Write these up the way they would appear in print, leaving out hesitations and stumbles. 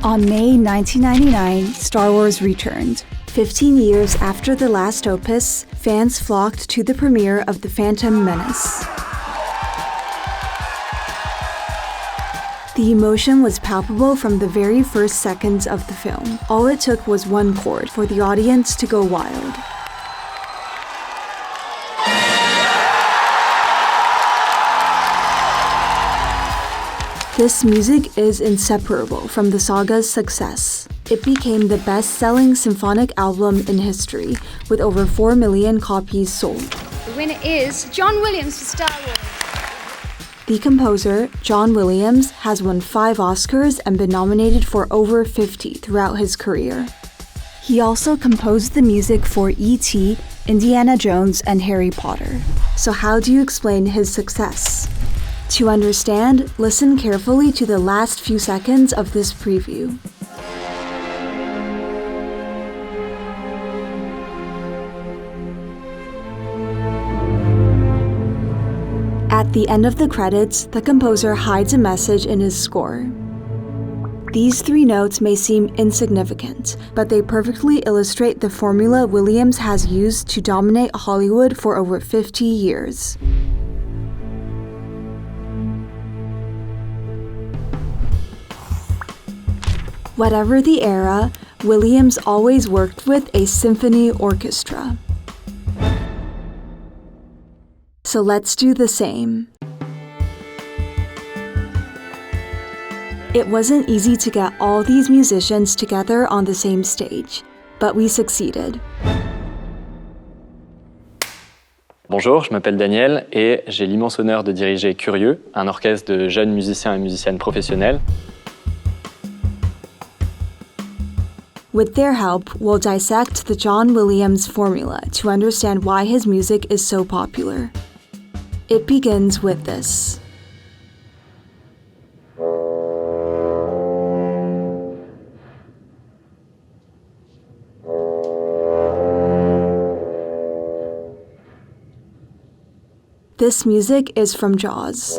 On May 1999, Star Wars returned. 15 years after the last opus, fans flocked to the premiere of The Phantom Menace. The emotion was palpable from the very first seconds of the film. All it took was one chord for the audience to go wild. This music is inseparable from the saga's success. It became the best-selling symphonic album in history, with over 4 million copies sold. The winner is John Williams for Star Wars. The composer, John Williams, has won 5 Oscars and been nominated for over 50 throughout his career. He also composed the music for E.T., Indiana Jones, and Harry Potter. So how do you explain his success? To understand, listen carefully to the last few seconds of this preview. At the end of the credits, the composer hides a message in his score. These 3 notes may seem insignificant, but they perfectly illustrate the formula Williams has used to dominate Hollywood for over 50 years. Whatever the era, Williams always worked with a symphony orchestra. So let's do the same. It wasn't easy to get all these musicians together on the same stage, but we succeeded. Bonjour, je m'appelle Daniel et j'ai l'immense honneur de diriger Curieux, un orchestre de jeunes musiciens et musiciennes professionnels. With their help, we'll dissect the John Williams formula to understand why his music is so popular. It begins with this. This music is from Jaws.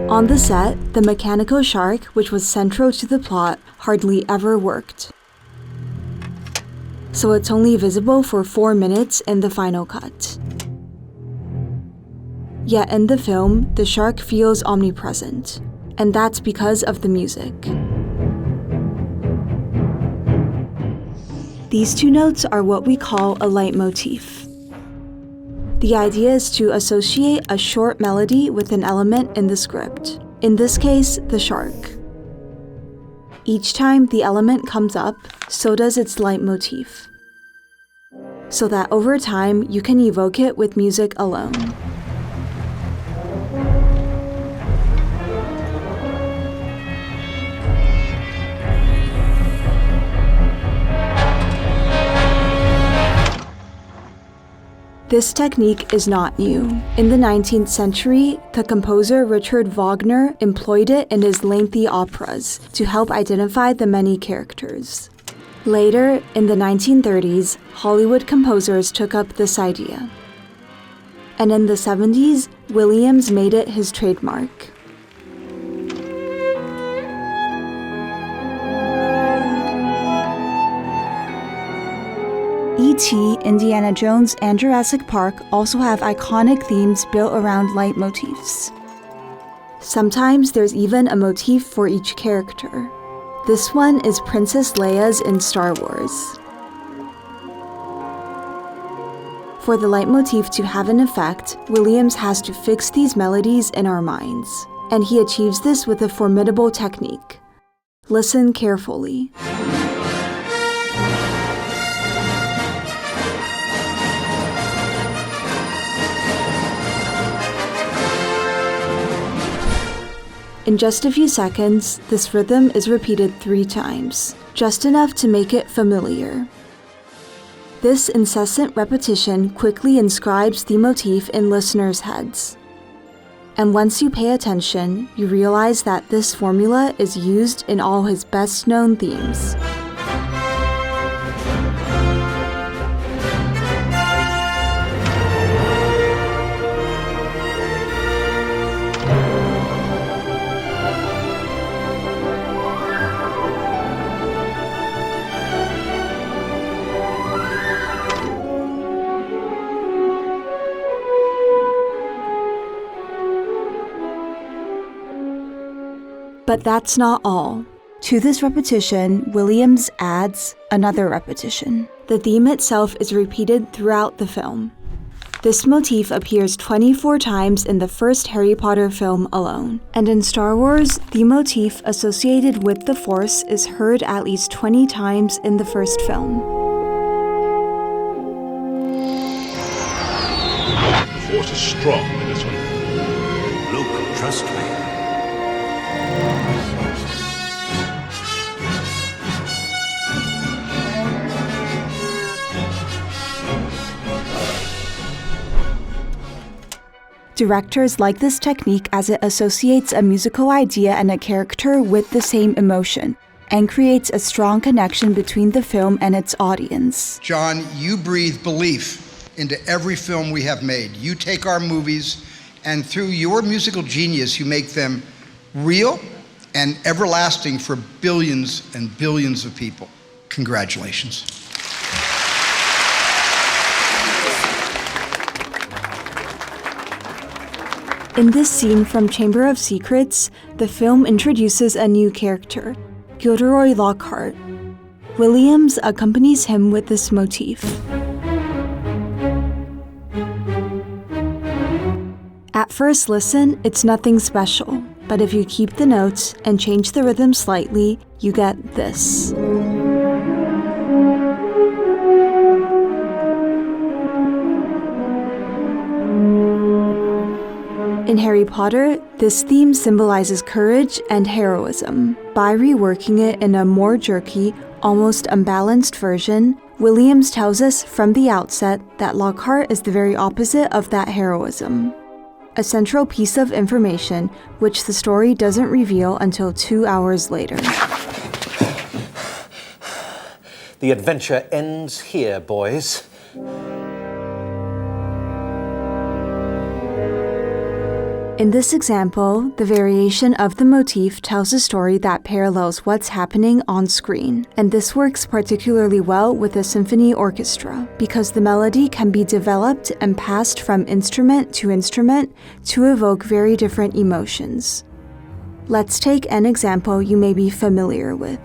On the set, the mechanical shark, which was central to the plot, hardly ever worked. So it's only visible for 4 minutes in the final cut. Yet in the film, the shark feels omnipresent, and that's because of the music. These 2 notes are what we call a leitmotif. The idea is to associate a short melody with an element in the script, in this case, the shark. Each time the element comes up, so does its leitmotif, so that over time you can evoke it with music alone. This technique is not new. In the 19th century, the composer Richard Wagner employed it in his lengthy operas to help identify the many characters. Later, in the 1930s, Hollywood composers took up this idea. And in the 70s, Williams made it his trademark. E.T., Indiana Jones, and Jurassic Park also have iconic themes built around leitmotifs. Sometimes there's even a motif for each character. This one is Princess Leia's in Star Wars. For the leitmotif to have an effect, Williams has to fix these melodies in our minds, and he achieves this with a formidable technique. Listen carefully. In just a few seconds, this rhythm is repeated 3 times, just enough to make it familiar. This incessant repetition quickly inscribes the motif in listeners' heads. And once you pay attention, you realize that this formula is used in all his best-known themes. But that's not all. To this repetition, Williams adds another repetition. The theme itself is repeated throughout the film. This motif appears 24 times in the first Harry Potter film alone. And in Star Wars, the motif associated with the Force is heard at least 20 times in the first film. The Force is strong in this one. Luke, trust me. Directors like this technique as it associates a musical idea and a character with the same emotion, and creates a strong connection between the film and its audience. John, you breathe belief into every film we have made. You take our movies, and through your musical genius, you make them real and everlasting for billions and billions of people. Congratulations. In this scene from Chamber of Secrets, the film introduces a new character, Gilderoy Lockhart. Williams accompanies him with this motif. At first listen, it's nothing special, but if you keep the notes and change the rhythm slightly, you get this. In Harry Potter, this theme symbolizes courage and heroism. By reworking it in a more jerky, almost unbalanced version, Williams tells us from the outset that Lockhart is the very opposite of that heroism. A central piece of information which the story doesn't reveal until 2 hours later. The adventure ends here, boys. In this example, the variation of the motif tells a story that parallels what's happening on screen, and this works particularly well with a symphony orchestra, because the melody can be developed and passed from instrument to evoke very different emotions. Let's take an example you may be familiar with.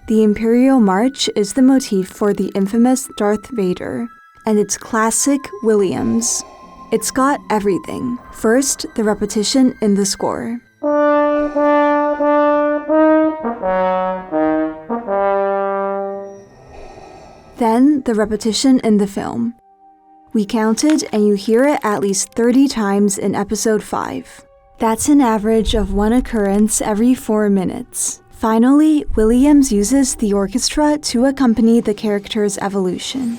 The Imperial March is the motif for the infamous Darth Vader, and it's classic Williams. It's got everything. First, the repetition in the score. Then, the repetition in the film. We counted, and you hear it at least 30 times in episode 5. That's an average of one occurrence every 4 minutes. Finally, Williams uses the orchestra to accompany the character's evolution.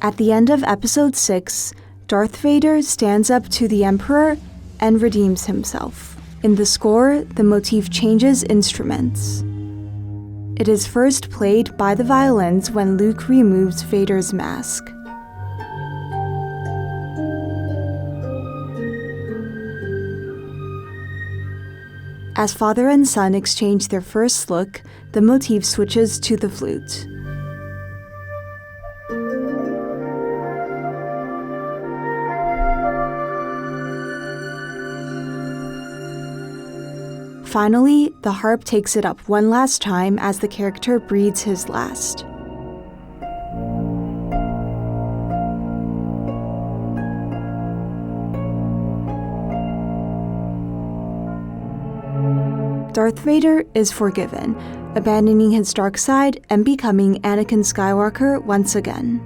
At the end of episode 6, Darth Vader stands up to the Emperor and redeems himself. In the score, the motif changes instruments. It is first played by the violins when Luke removes Vader's mask. As father and son exchange their first look, the motif switches to the flute. Finally, the harp takes it up one last time as the character breathes his last. Darth Vader is forgiven, abandoning his dark side and becoming Anakin Skywalker once again.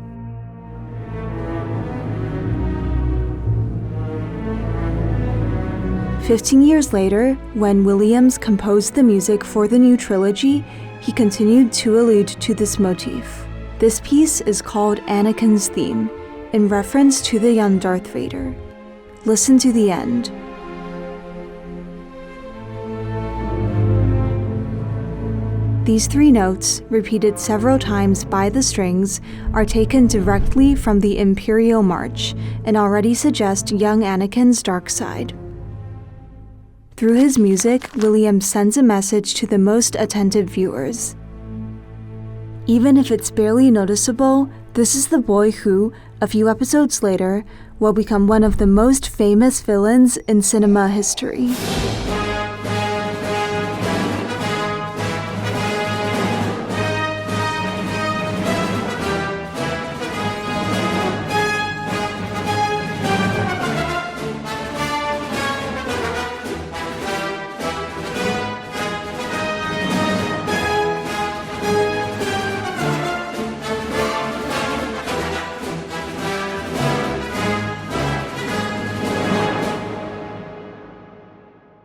"15 years later, when Williams composed the music for the new trilogy, he continued to allude to this motif. This piece is called Anakin's Theme, in reference to the young Darth Vader. Listen to the end. These 3 notes, repeated several times by the strings, are taken directly from the Imperial March and already suggest young Anakin's dark side. Through his music, Williams sends a message to the most attentive viewers. Even if it's barely noticeable, this is the boy who, a few episodes later, will become one of the most famous villains in cinema history.